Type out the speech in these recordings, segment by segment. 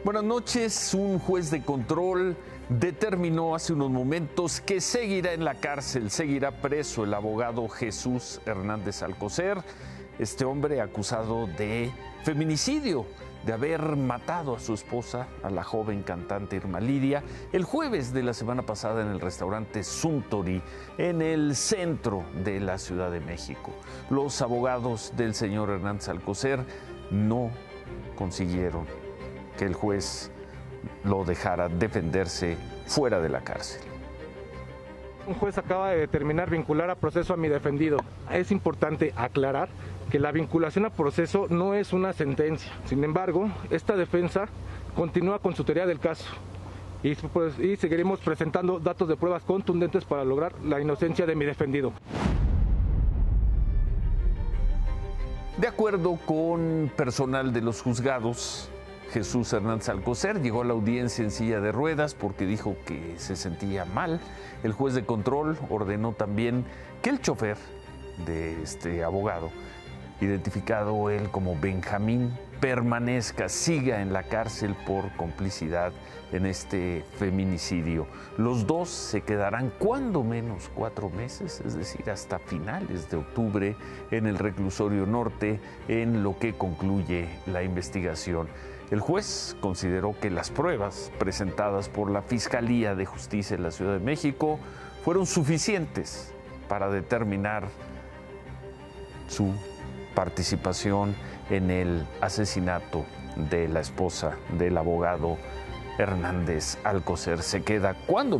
Buenas noches. Un juez de control determinó hace unos momentos que seguirá en la cárcel, seguirá preso el abogado Jesús Hernández Alcocer, este hombre acusado de feminicidio, de haber matado a su esposa, a la joven cantante Irma Lidia, el jueves de la semana pasada en el restaurante Suntory, en el centro de la Ciudad de México. Los abogados del señor Hernández Alcocer no consiguieron que el juez lo dejara defenderse fuera de la cárcel. Un juez acaba de determinar vincular a proceso a mi defendido. Es importante aclarar que la vinculación a proceso no es una sentencia. Sin embargo, esta defensa continúa con su teoría del caso y seguiremos presentando datos de pruebas contundentes para lograr la inocencia de mi defendido. De acuerdo con personal de los juzgados, Jesús Hernández Alcocer llegó a la audiencia en silla de ruedas porque dijo que se sentía mal. El juez de control ordenó también que el chofer de este abogado, identificado él como Benjamín, permanezca, siga en la cárcel por complicidad en este feminicidio. Los dos se quedarán cuando menos 4 meses, es decir, hasta finales de octubre, en el reclusorio norte, en lo que concluye la investigación. El juez consideró que las pruebas presentadas por la Fiscalía de Justicia de la Ciudad de México fueron suficientes para determinar su participación en el asesinato de la esposa del abogado Hernández Alcocer. Se queda cuando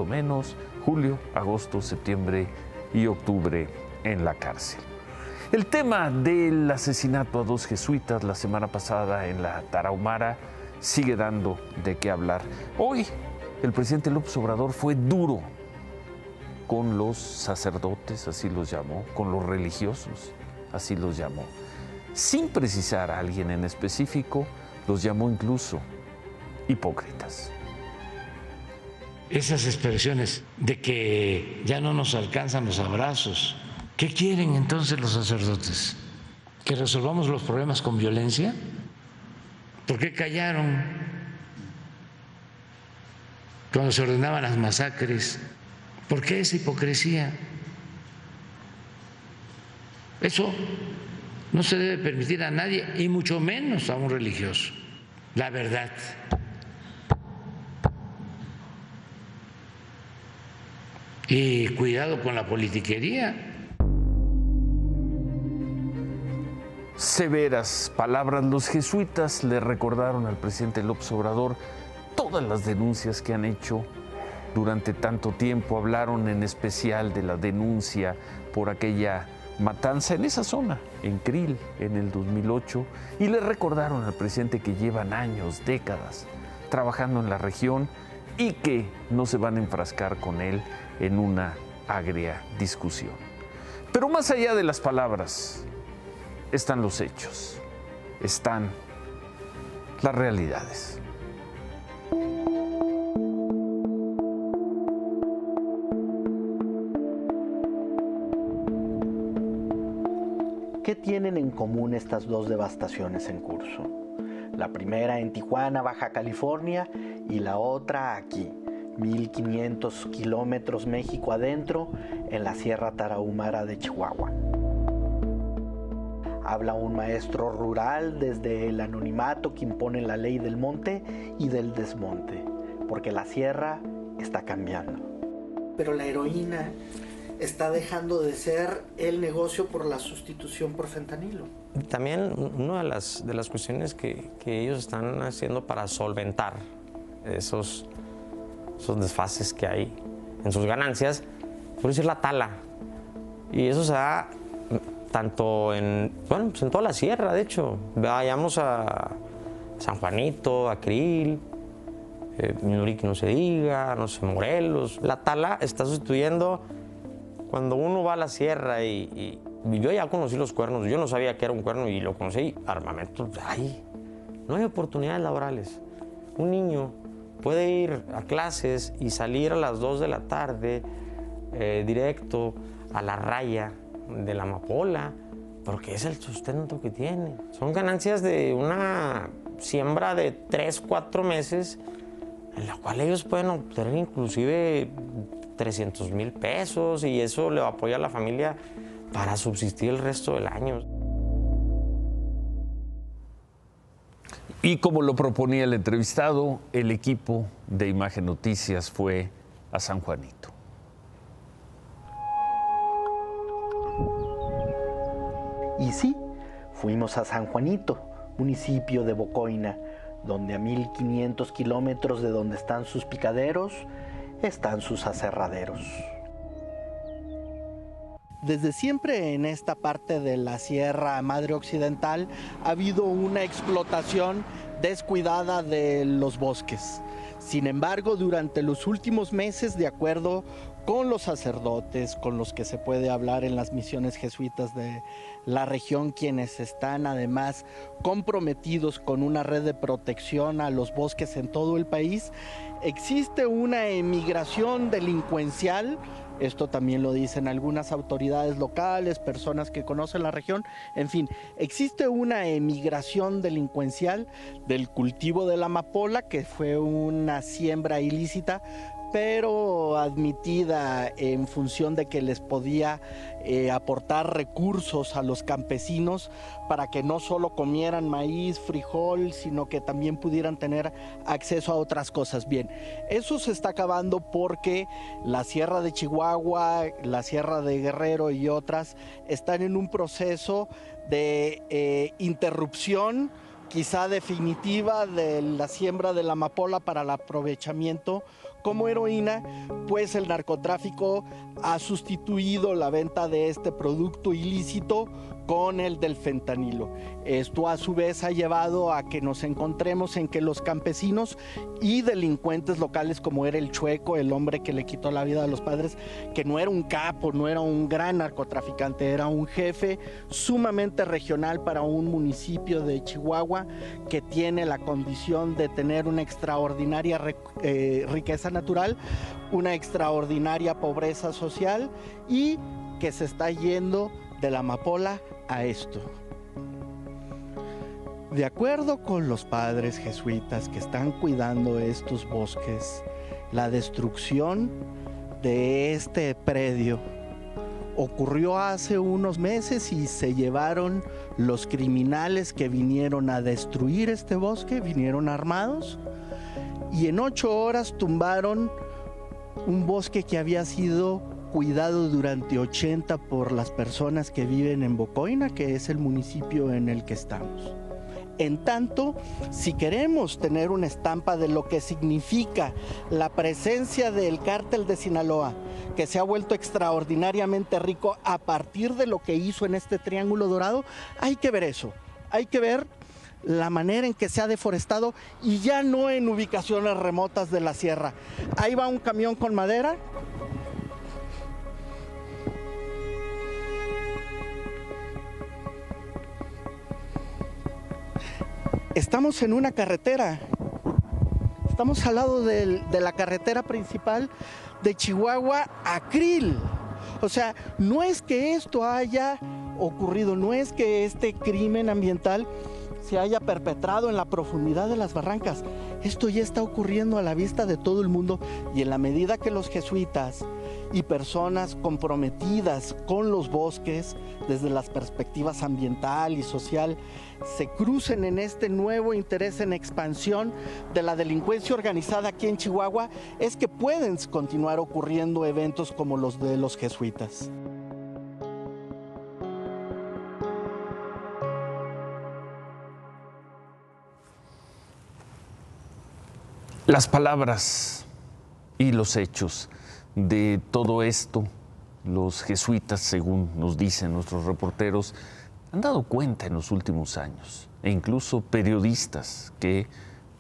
menos, julio, agosto, septiembre y octubre en la cárcel. El tema del asesinato a 2 jesuitas la semana pasada en la Tarahumara sigue dando de qué hablar. Hoy el presidente López Obrador fue duro con los sacerdotes, así los llamó, con los religiosos, así los llamó. Sin precisar a alguien en específico, los llamó incluso hipócritas. Esas expresiones de que ya no nos alcanzan los abrazos, ¿qué quieren entonces los sacerdotes? ¿Que resolvamos los problemas con violencia? ¿Por qué callaron cuando se ordenaban las masacres? ¿Por qué esa hipocresía? Eso no se debe permitir a nadie, y mucho menos a un religioso. La verdad. Y cuidado con la politiquería. Severas palabras. Los jesuitas le recordaron al presidente López Obrador todas las denuncias que han hecho durante tanto tiempo. Hablaron en especial de la denuncia por aquella matanza en esa zona, en Krill, en el 2008, y le recordaron al presidente que llevan años, décadas, trabajando en la región y que no se van a enfrascar con él en una agria discusión. Pero más allá de las palabras, están los hechos, están las realidades. ¿Qué tienen en común estas dos devastaciones en curso? La primera en Tijuana, Baja California, y la otra aquí, 1500 kilómetros México adentro, en la Sierra Tarahumara de Chihuahua. Habla un maestro rural desde el anonimato que impone la ley del monte y del desmonte, porque la sierra está cambiando. Pero la heroína está dejando de ser el negocio por la sustitución por fentanilo. También una de las cuestiones que ellos están haciendo para solventar esos desfases que hay en sus ganancias, por decir la tala. Y eso se da tanto en toda la sierra, de hecho. Vayamos a San Juanito, a Krill, Minuriqui no se diga, no sé, Morelos. La tala está sustituyendo. Cuando uno va a la sierra y yo ya conocí los cuernos, yo no sabía que era un cuerno y lo conocí, armamento, no hay oportunidades laborales. Un niño puede ir a clases y salir a las 2 de la tarde directo a la raya de la amapola porque es el sustento que tiene. Son ganancias de una siembra de 3, 4 meses, en la cual ellos pueden obtener inclusive 300,000 pesos, y eso le apoya a la familia para subsistir el resto del año. Y como lo proponía el entrevistado, el equipo de Imagen Noticias fue a San Juanito. Y sí, fuimos a San Juanito, municipio de Bocoina, donde a 1500 kilómetros de donde están sus picaderos, están sus aserraderos. Desde siempre en esta parte de la Sierra Madre Occidental ha habido una explotación descuidada de los bosques. Sin embargo, durante los últimos meses, de acuerdo con los sacerdotes con los que se puede hablar en las misiones jesuitas de la región, quienes están además comprometidos con una red de protección a los bosques en todo el país, existe una emigración delincuencial. Esto también lo dicen algunas autoridades locales, personas que conocen la región. En fin, existe una emigración delincuencial del cultivo de la amapola, que fue una siembra ilícita, pero admitida en función de que les podía aportar recursos a los campesinos para que no solo comieran maíz, frijol, sino que también pudieran tener acceso a otras cosas. Bien, eso se está acabando porque la Sierra de Chihuahua, la Sierra de Guerrero y otras están en un proceso de interrupción, quizá definitiva, de la siembra de la amapola para el aprovechamiento como heroína, pues el narcotráfico ha sustituido la venta de este producto ilícito con el del fentanilo. Esto a su vez ha llevado a que nos encontremos en que los campesinos y delincuentes locales, como era el Chueco, el hombre que le quitó la vida a los padres, que no era un capo, no era un gran narcotraficante, era un jefe sumamente regional para un municipio de Chihuahua que tiene la condición de tener una extraordinaria riqueza natural, una extraordinaria pobreza social, y que se está yendo de la amapola a esto. De acuerdo con los padres jesuitas que están cuidando estos bosques, la destrucción de este predio ocurrió hace unos meses y se llevaron los criminales que vinieron a destruir este bosque, vinieron armados, y en 8 horas tumbaron un bosque que había sido cuidado durante 80 por las personas que viven en Bocoina, que es el municipio en el que estamos. En tanto, si queremos tener una estampa de lo que significa la presencia del cártel de Sinaloa, que se ha vuelto extraordinariamente rico a partir de lo que hizo en este Triángulo Dorado, hay que ver eso, hay que ver la manera en que se ha deforestado, y ya no en ubicaciones remotas de la sierra. Ahí va un camión con madera. Estamos en una carretera, estamos al lado de la carretera principal de Chihuahua a Krill. O sea, no es que esto haya ocurrido, no es que este crimen ambiental se haya perpetrado en la profundidad de las barrancas. Esto ya está ocurriendo a la vista de todo el mundo, y en la medida que los jesuitas y personas comprometidas con los bosques desde las perspectivas ambiental y social se crucen en este nuevo interés en expansión de la delincuencia organizada aquí en Chihuahua, es que pueden continuar ocurriendo eventos como los de los jesuitas. Las palabras y los hechos de todo esto, los jesuitas, según nos dicen nuestros reporteros, han dado cuenta en los últimos años, e incluso periodistas que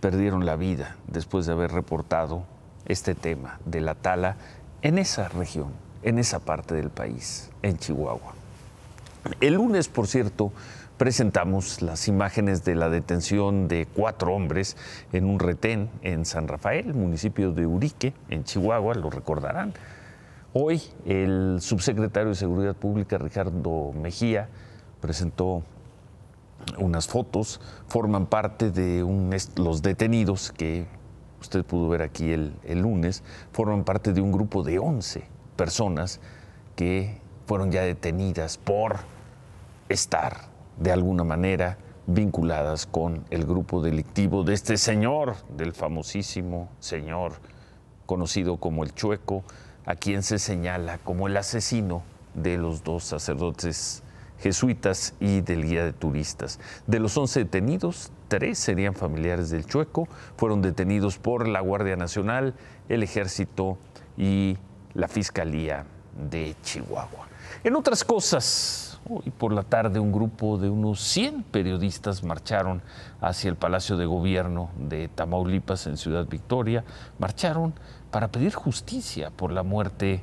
perdieron la vida después de haber reportado este tema de la tala en esa región, en esa parte del país, en Chihuahua. El lunes, por cierto, presentamos las imágenes de la detención de 4 hombres en un retén en San Rafael, municipio de Urique, en Chihuahua, lo recordarán. Hoy el subsecretario de Seguridad Pública, Ricardo Mejía, presentó unas fotos, forman parte de los detenidos que usted pudo ver aquí el lunes, forman parte de un grupo de 11 personas que fueron ya detenidas por estar de alguna manera vinculadas con el grupo delictivo de este señor, del famosísimo señor conocido como el Chueco, a quien se señala como el asesino de los 2 sacerdotes jesuitas y del guía de turistas. De los 11 detenidos, 3 serían familiares del Chueco, fueron detenidos por la Guardia Nacional, el Ejército y la Fiscalía de Chihuahua. En otras cosas, hoy por la tarde un grupo de unos 100 periodistas marcharon hacia el Palacio de Gobierno de Tamaulipas en Ciudad Victoria, marcharon para pedir justicia por la muerte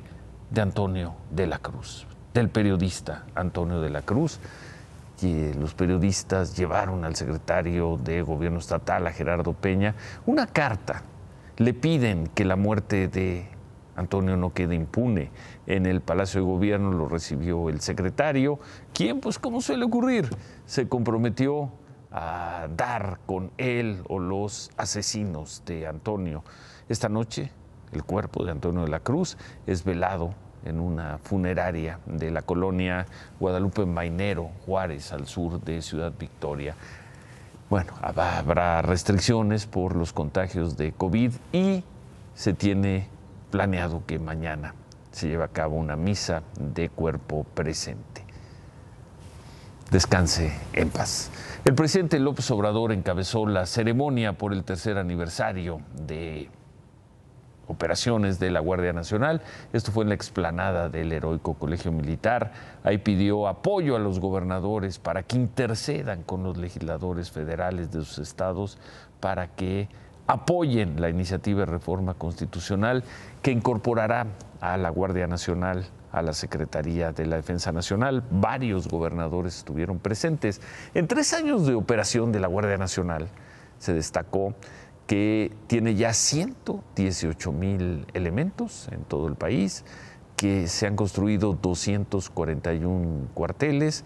de Antonio de la Cruz, del periodista Antonio de la Cruz. Que los periodistas llevaron al secretario de Gobierno Estatal, a Gerardo Peña, una carta. Le piden que la muerte de Antonio no quede impune. En el Palacio de Gobierno lo recibió el secretario, quien, pues como suele ocurrir, se comprometió a dar con él o los asesinos de Antonio. Esta noche, el cuerpo de Antonio de la Cruz es velado en una funeraria de la colonia Guadalupe Mainero, Juárez, al sur de Ciudad Victoria. Bueno, habrá restricciones por los contagios de COVID y se tiene planeado que mañana se lleve a cabo una misa de cuerpo presente. Descanse en paz. El presidente López Obrador encabezó la ceremonia por el 3er aniversario de operaciones de la Guardia Nacional. Esto fue en la explanada del Heroico Colegio Militar. Ahí pidió apoyo a los gobernadores para que intercedan con los legisladores federales de sus estados para que apoyen la iniciativa de reforma constitucional que incorporará a la Guardia Nacional a la Secretaría de la Defensa Nacional. Varios gobernadores estuvieron presentes. En 3 años de operación de la Guardia Nacional se destacó que tiene ya 118,000 elementos en todo el país, que se han construido 241 cuarteles.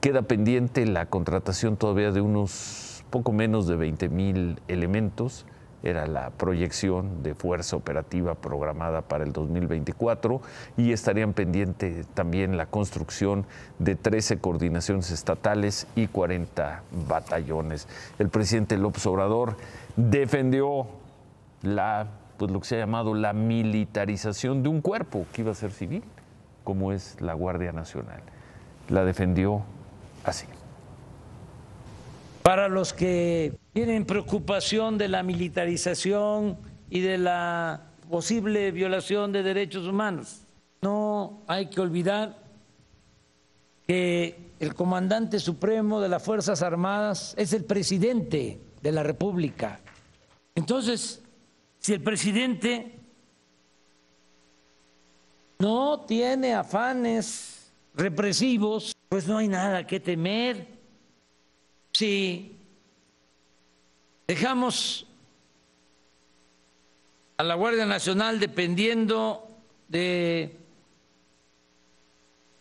Queda pendiente la contratación todavía de unos poco menos de 20,000 elementos. Era la proyección de fuerza operativa programada para el 2024 y estarían pendiente también la construcción de 13 coordinaciones estatales y 40 batallones. El presidente López Obrador defendió lo que se ha llamado la militarización de un cuerpo que iba a ser civil, como es la Guardia Nacional. La defendió así. Para los que tienen preocupación de la militarización y de la posible violación de derechos humanos, no hay que olvidar que el comandante supremo de las Fuerzas Armadas es el presidente de la República. Entonces, si el presidente no tiene afanes represivos, pues no hay nada que temer. Si dejamos a la Guardia Nacional dependiendo de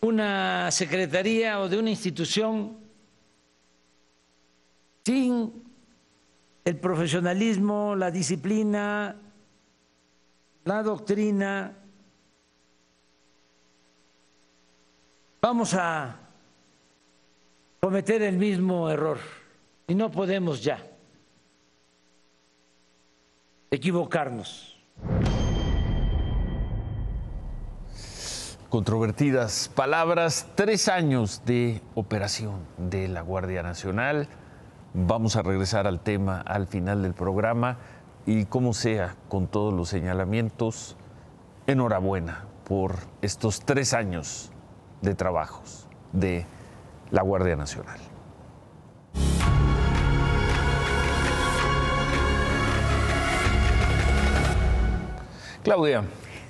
una secretaría o de una institución sin el profesionalismo, la disciplina, la doctrina, vamos a cometer el mismo error y no podemos ya equivocarnos. Controvertidas palabras, 3 años de operación de la Guardia Nacional. Vamos a regresar al tema al final del programa y como sea, con todos los señalamientos, enhorabuena por estos 3 años de trabajos de la Guardia Nacional. Claudia.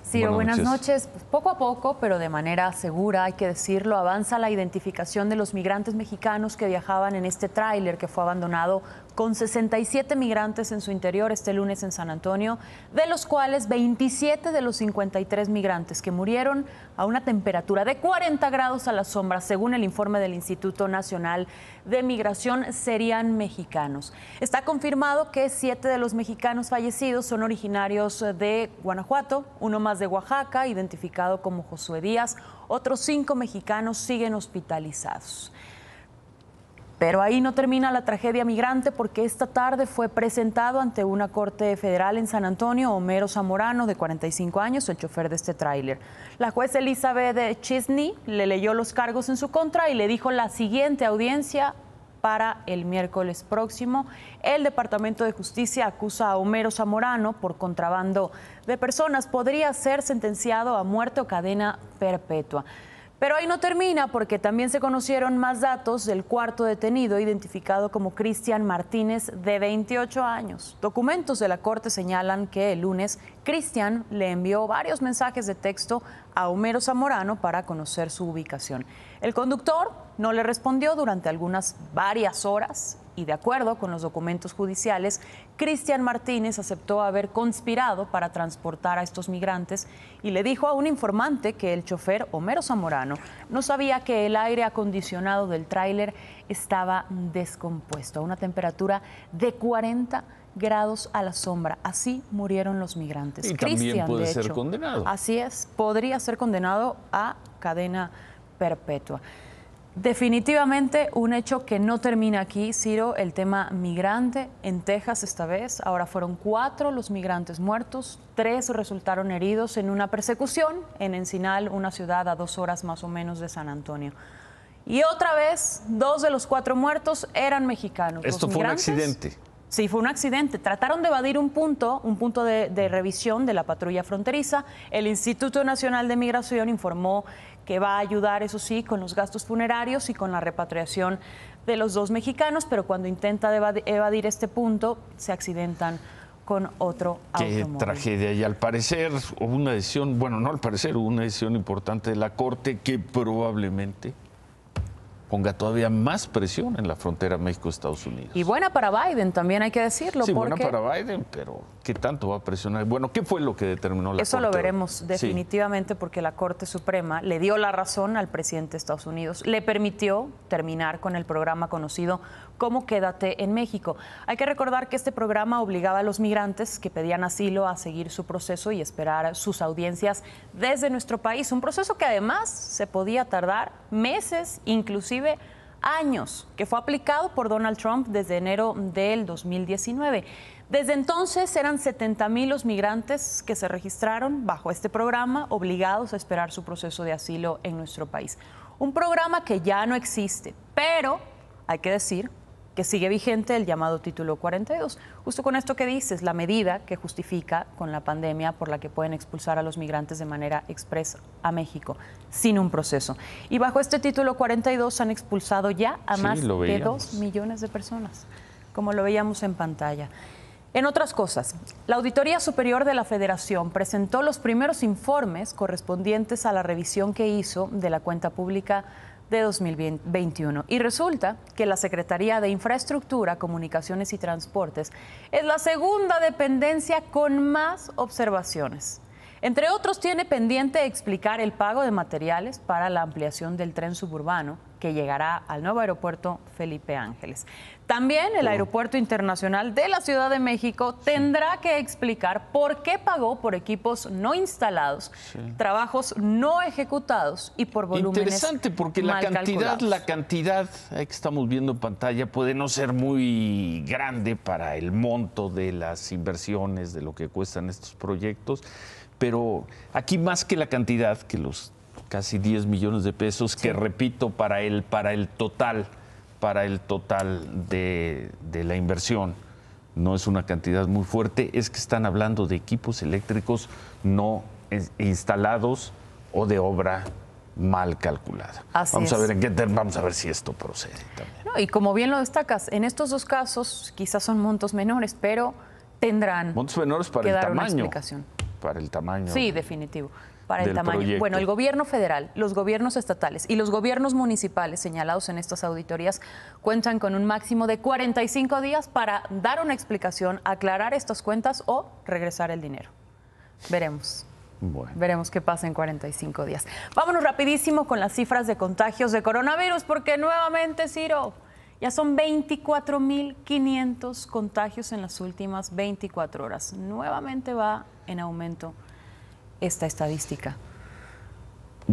Ciro, buenas noches. Pues poco a poco, pero de manera segura, hay que decirlo, avanza la identificación de los migrantes mexicanos que viajaban en este tráiler que fue abandonado con 67 migrantes en su interior este lunes en San Antonio, de los cuales 27 de los 53 migrantes que murieron a una temperatura de 40 grados a la sombra, según el informe del Instituto Nacional de Migración, serían mexicanos. Está confirmado que 7 de los mexicanos fallecidos son originarios de Guanajuato, uno más de Oaxaca, identificado como Josué Díaz. Otros 5 mexicanos siguen hospitalizados. Pero ahí no termina la tragedia migrante, porque esta tarde fue presentado ante una corte federal en San Antonio Homero Zamorano, de 45 años, el chofer de este tráiler. La juez Elizabeth Chisney le leyó los cargos en su contra y le dijo la siguiente audiencia para el miércoles próximo. El Departamento de Justicia acusa a Homero Zamorano por contrabando de personas. Podría ser sentenciado a muerte o cadena perpetua. Pero ahí no termina, porque también se conocieron más datos del cuarto detenido, identificado como Cristian Martínez, de 28 años. Documentos de la corte señalan que el lunes Cristian le envió varios mensajes de texto a Homero Zamorano para conocer su ubicación. El conductor no le respondió durante varias horas, y de acuerdo con los documentos judiciales, Cristian Martínez aceptó haber conspirado para transportar a estos migrantes y le dijo a un informante que el chofer Homero Zamorano no sabía que el aire acondicionado del tráiler estaba descompuesto a una temperatura de 40 grados a la sombra. Así murieron los migrantes. Y también Cristian, puede de ser hecho, condenado. Así es, podría ser condenado a cadena perpetua. Definitivamente un hecho que no termina aquí, Ciro, el tema migrante en Texas esta vez. Ahora fueron 4 los migrantes muertos, 3 resultaron heridos en una persecución en Encinal, una ciudad a 2 horas más o menos de San Antonio. Y otra vez, 2 de los 4 muertos eran mexicanos. Esto fue un accidente. Sí, fue un accidente. Trataron de evadir un punto de revisión de la patrulla fronteriza. El Instituto Nacional de Migración informó que va a ayudar, eso sí, con los gastos funerarios y con la repatriación de los 2 mexicanos, pero cuando intenta evadir este punto, se accidentan con otro automóvil. Qué tragedia. Y al parecer hubo una decisión, bueno, no al parecer, hubo una decisión importante de la Corte que probablemente ponga todavía más presión en la frontera México-Estados Unidos. Y buena para Biden, también hay que decirlo. Sí, porque buena para Biden, pero ¿qué tanto va a presionar? Bueno, ¿qué fue lo que determinó la Corte? Eso lo veremos definitivamente, porque la Corte Suprema le dio la razón al presidente de Estados Unidos, le permitió terminar con el programa conocido como Quédate en México. Hay que recordar que este programa obligaba a los migrantes que pedían asilo a seguir su proceso y esperar sus audiencias desde nuestro país, un proceso que además se podía tardar meses, inclusive años, que fue aplicado por Donald Trump desde enero del 2019. Desde entonces eran 70,000 los migrantes que se registraron bajo este programa, obligados a esperar su proceso de asilo en nuestro país. Un programa que ya no existe, pero hay que decir que sigue vigente el llamado Título 42. Justo con esto que dices, la medida que justifica con la pandemia por la que pueden expulsar a los migrantes de manera express a México, sin un proceso. Y bajo este Título 42 han expulsado ya a más de 2 millones de personas, como lo veíamos en pantalla. En otras cosas, la Auditoría Superior de la Federación presentó los primeros informes correspondientes a la revisión que hizo de la cuenta pública de 2021. Y resulta que la Secretaría de Infraestructura, Comunicaciones y Transportes es la segunda dependencia con más observaciones. Entre otros, tiene pendiente explicar el pago de materiales para la ampliación del tren suburbano que llegará al nuevo aeropuerto Felipe Ángeles. También el Aeropuerto Internacional de la Ciudad de México tendrá que explicar por qué pagó por equipos no instalados, trabajos no ejecutados y por volúmenes interesante, porque la cantidad que estamos viendo en pantalla puede no ser muy grande para el monto de las inversiones, de lo que cuestan estos proyectos, pero aquí más que la cantidad, que los casi 10 millones de pesos, que repito, para el total de la inversión, no es una cantidad muy fuerte, es que están hablando de equipos eléctricos no instalados o de obra mal calculada. Vamos a ver si esto procede también. No, y como bien lo destacas, en estos 2 casos quizás son montos menores, pero tendrán montos menores para que el dar tamaño. una explicación. Para el tamaño. Sí, definitivo. para el del tamaño. proyecto. Bueno, el gobierno federal, los gobiernos estatales y los gobiernos municipales señalados en estas auditorías cuentan con un máximo de 45 días para dar una explicación, aclarar estas cuentas o regresar el dinero. Veremos. Bueno. Veremos qué pasa en 45 días. Vámonos rapidísimo con las cifras de contagios de coronavirus, porque nuevamente, Ciro, ya son 24.500 contagios en las últimas 24 horas. Nuevamente va en aumento esta estadística.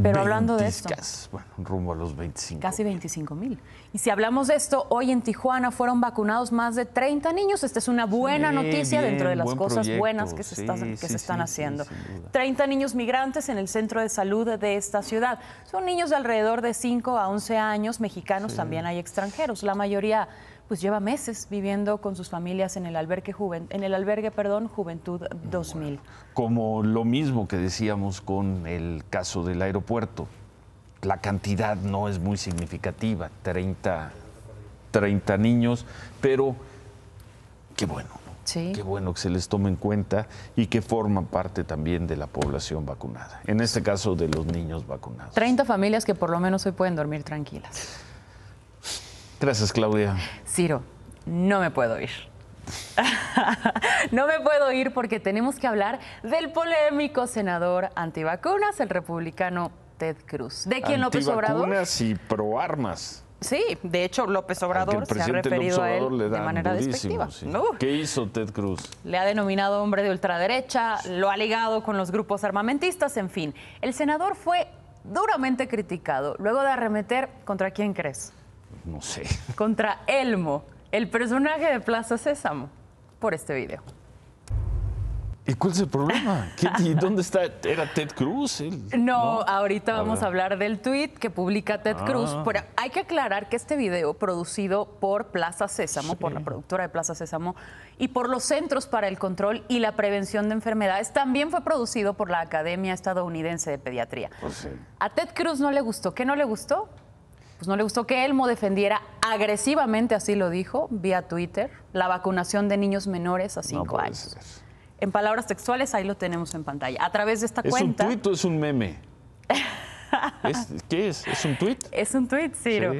Pero hablando de esto, bueno, rumbo a los 25. casi 25,000. Y si hablamos de esto, hoy en Tijuana fueron vacunados más de 30 niños. Esta es una buena noticia bien, dentro de las buen cosas proyecto. buenas que se están haciendo. sin duda. 30 niños migrantes en el centro de salud de esta ciudad. Son niños de alrededor de 5 a 11 años, mexicanos, también hay extranjeros. La mayoría pues lleva meses viviendo con sus familias en el albergue Juventud 2000. Como lo mismo que decíamos con el caso del aeropuerto. La cantidad no es muy significativa, 30 niños, pero qué bueno. Sí. Qué bueno que se les tome en cuenta y que forman parte también de la población vacunada. En este caso, de los niños vacunados. 30 familias que por lo menos hoy pueden dormir tranquilas. Gracias, Claudia. Ciro, no me puedo ir. No me puedo ir porque tenemos que hablar del polémico senador antivacunas, el republicano Ted Cruz. ¿De quién López Obrador? Antivacunas y proarmas. Sí, de hecho López Obrador se ha referido a él de manera despectiva. Sí. ¿Qué hizo Ted Cruz? Le ha denominado hombre de ultraderecha, lo ha ligado con los grupos armamentistas, en fin. El senador fue duramente criticado luego de arremeter ¿contra quién crees? No sé. Contra Elmo, el personaje de Plaza Sésamo, por este video. ¿Y cuál es el problema? ¿Y dónde está? ¿Era Ted Cruz? No, ahorita vamos a hablar del tuit que publica Ted Cruz. Pero hay que aclarar que este video, producido por Plaza Sésamo, por la productora de Plaza Sésamo, y por los Centros para el Control y la Prevención de Enfermedades, también fue producido por la Academia Estadounidense de Pediatría. Pues sí. A Ted Cruz no le gustó. ¿Qué no le gustó? Pues no le gustó que Elmo defendiera agresivamente, así lo dijo, vía Twitter, la vacunación de niños menores a 5 años. Ser. En palabras textuales, ahí lo tenemos en pantalla. A través de esta cuenta... ¿Es un tuit o es un meme? ¿Qué es? ¿Es un tuit? Es un tuit, Ciro. ¿Sí?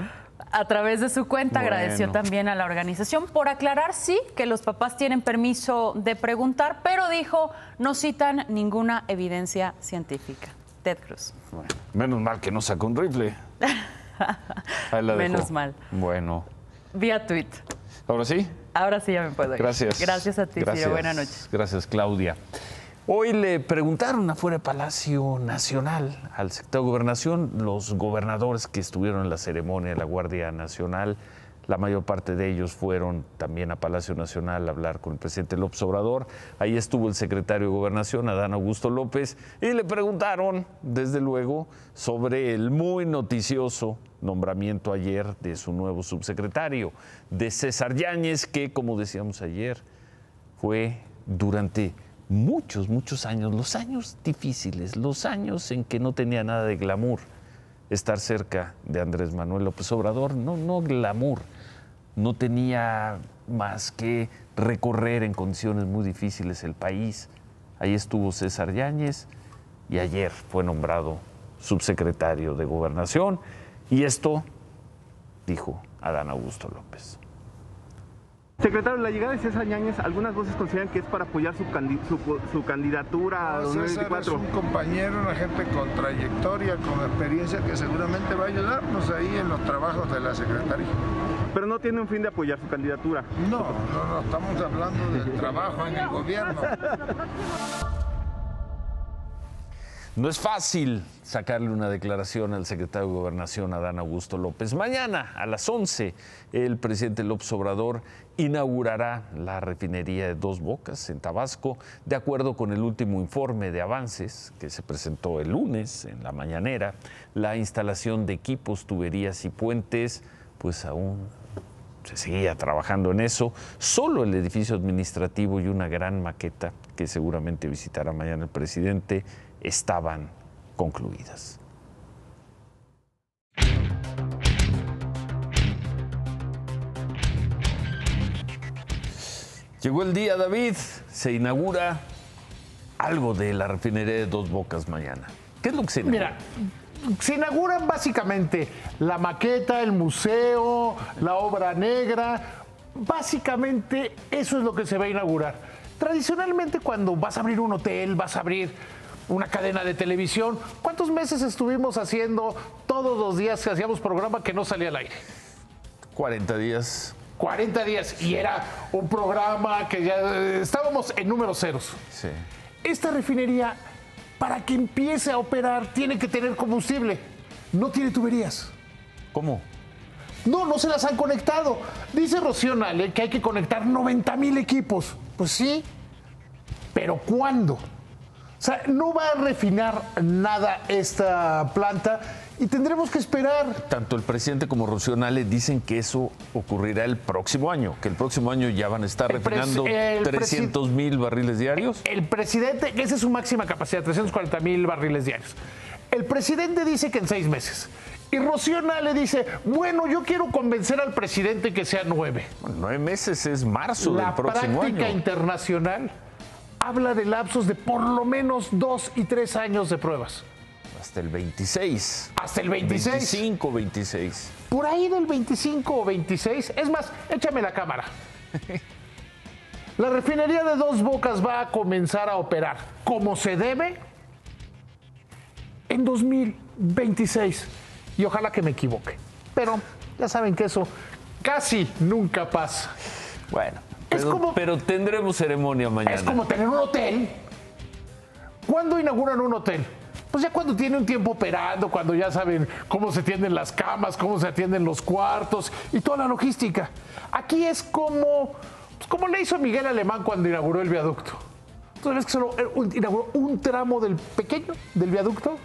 A través de su cuenta Bueno. agradeció también a la organización por aclarar, sí, que los papás tienen permiso de preguntar, pero dijo, no citan ninguna evidencia científica. Ted Cruz. Bueno, menos mal que no sacó un rifle. Ahí la Menos dejó. mal. Bueno. Vía tweet. ¿Ahora sí? Ahora sí ya me puedo ir. Gracias. Gracias a ti, Ciro. Buenas noches. Gracias, Claudia. Hoy le preguntaron afuera de Palacio Nacional al secretario de Gobernación, los gobernadores que estuvieron en la ceremonia de la Guardia Nacional. La mayor parte de ellos fueron también a Palacio Nacional a hablar con el presidente López Obrador. Ahí estuvo el secretario de Gobernación, Adán Augusto López, y le preguntaron, desde luego, sobre el muy noticioso nombramiento ayer de su nuevo subsecretario, de César Yáñez, que, como decíamos ayer, fue durante muchos años, los años difíciles, los años en que no tenía nada de glamour estar cerca de Andrés Manuel López Obrador, no glamour, no tenía más que recorrer en condiciones muy difíciles el país. Ahí estuvo César Yáñez y ayer fue nombrado subsecretario de Gobernación, y esto dijo Adán Augusto López. Secretario, la llegada de César Yáñez, algunas voces consideran que es para apoyar su candidatura a 2024. César es un compañero, una gente con trayectoria, con experiencia, que seguramente va a ayudarnos ahí en los trabajos de la Secretaría. Pero no tiene un fin de apoyar su candidatura. No, estamos hablando del trabajo en el gobierno. No es fácil sacarle una declaración al secretario de Gobernación, Adán Augusto López. Mañana a las 11, el presidente López Obrador inaugurará la refinería de Dos Bocas en Tabasco, de acuerdo con el último informe de avances que se presentó el lunes en la mañanera. La instalación de equipos, tuberías y puentes, pues aún se seguía trabajando en eso. Solo el edificio administrativo y una gran maqueta, que seguramente visitará mañana el presidente, estaban concluidas. Llegó el día, David, se inaugura algo de la refinería de Dos Bocas mañana. ¿Qué es lo que se inaugura? Mira, se inauguran básicamente la maqueta, el museo, la obra negra. Básicamente eso es lo que se va a inaugurar. Tradicionalmente cuando vas a abrir un hotel, vas a abrir una cadena de televisión, ¿cuántos meses estuvimos haciendo todos los días que hacíamos programa que no salía al aire? 40 días. 40 días y era un programa que ya estábamos en números ceros. Sí. Esta refinería, para que empiece a operar, tiene que tener combustible. No tiene tuberías. ¿Cómo? No se las han conectado. Dice Rocío Nale que hay que conectar 90,000 equipos. Pues sí, pero ¿cuándo? O sea, no va a refinar nada esta planta y tendremos que esperar. Tanto el presidente como Rocío Nale dicen que eso ocurrirá el próximo año, que el próximo año ya van a estar refinando 300,000 barriles diarios. El presidente, esa es su máxima capacidad, 340,000 barriles diarios. El presidente dice que en 6 meses. Y Rocío Nale dice, bueno, yo quiero convencer al presidente que sea 9. Bueno, 9 meses es marzo del próximo año. La práctica internacional habla de lapsos de por lo menos 2 y 3 años de pruebas. Hasta el 26. Hasta el 26. 25, 26. Por ahí del 25 o 26. Es más, échame la cámara. La refinería de Dos Bocas va a comenzar a operar como se debe en 2026. Y ojalá que me equivoque. Pero ya saben que eso casi nunca pasa. Bueno, pero tendremos ceremonia mañana. Es como tener un hotel. ¿Cuándo inauguran un hotel? Pues ya cuando tiene un tiempo operando, cuando ya saben cómo se atienden las camas, cómo se atienden los cuartos y toda la logística. Aquí es como le hizo Miguel Alemán cuando inauguró el viaducto. ¿Tú sabes que solo inauguró un tramo del viaducto?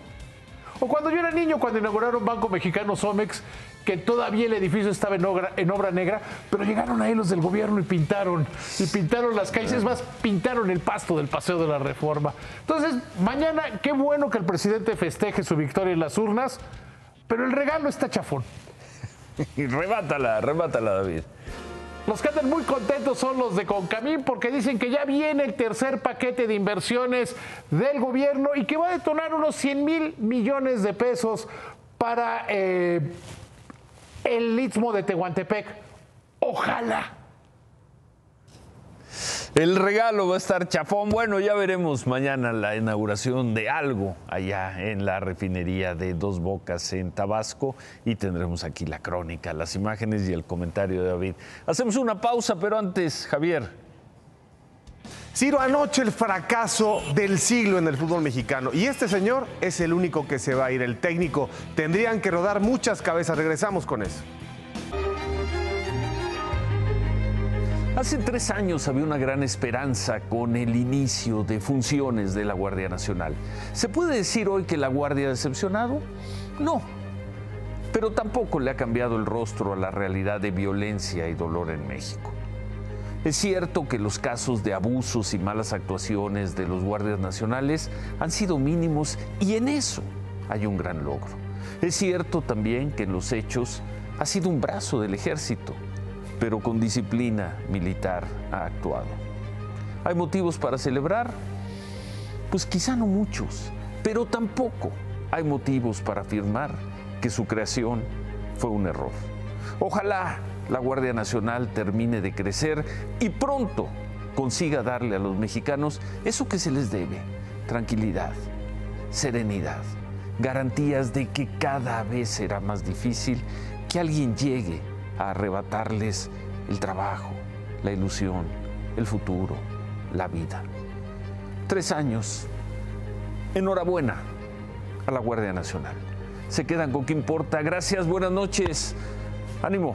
O cuando yo era niño, cuando inauguraron Banco Mexicano Somex, que todavía el edificio estaba en obra negra, pero llegaron ahí los del gobierno y pintaron las calles, es más, pintaron el pasto del Paseo de la Reforma. Entonces, mañana, qué bueno que el presidente festeje su victoria en las urnas, pero el regalo está chafón. Rebátala, David. Los que andan muy contentos son los de Concamín porque dicen que ya viene el tercer paquete de inversiones del gobierno y que va a detonar unos 100,000 millones de pesos para el Istmo de Tehuantepec. Ojalá. El regalo va a estar chafón. Bueno, ya veremos mañana la inauguración de algo allá en la refinería de Dos Bocas en Tabasco y tendremos aquí la crónica, las imágenes y el comentario de David. Hacemos una pausa, pero antes, Javier. Ciro, anoche el fracaso del siglo en el fútbol mexicano y este señor es el único que se va a ir, el técnico. Tendrían que rodar muchas cabezas. Regresamos con eso. Hace 3 años había una gran esperanza con el inicio de funciones de la Guardia Nacional. ¿Se puede decir hoy que la Guardia ha decepcionado? No, pero tampoco le ha cambiado el rostro a la realidad de violencia y dolor en México. Es cierto que los casos de abusos y malas actuaciones de los guardias nacionales han sido mínimos y en eso hay un gran logro. Es cierto también que en los hechos ha sido un brazo del ejército, pero con disciplina militar ha actuado. ¿Hay motivos para celebrar? Pues quizá no muchos, pero tampoco hay motivos para afirmar que su creación fue un error. Ojalá la Guardia Nacional termine de crecer y pronto consiga darle a los mexicanos eso que se les debe: tranquilidad, serenidad, garantías de que cada vez será más difícil que alguien llegue a arrebatarles el trabajo, la ilusión, el futuro, la vida. 3 años. Enhorabuena a la Guardia Nacional. Se quedan con ¿Qué importa? Gracias, buenas noches. Ánimo.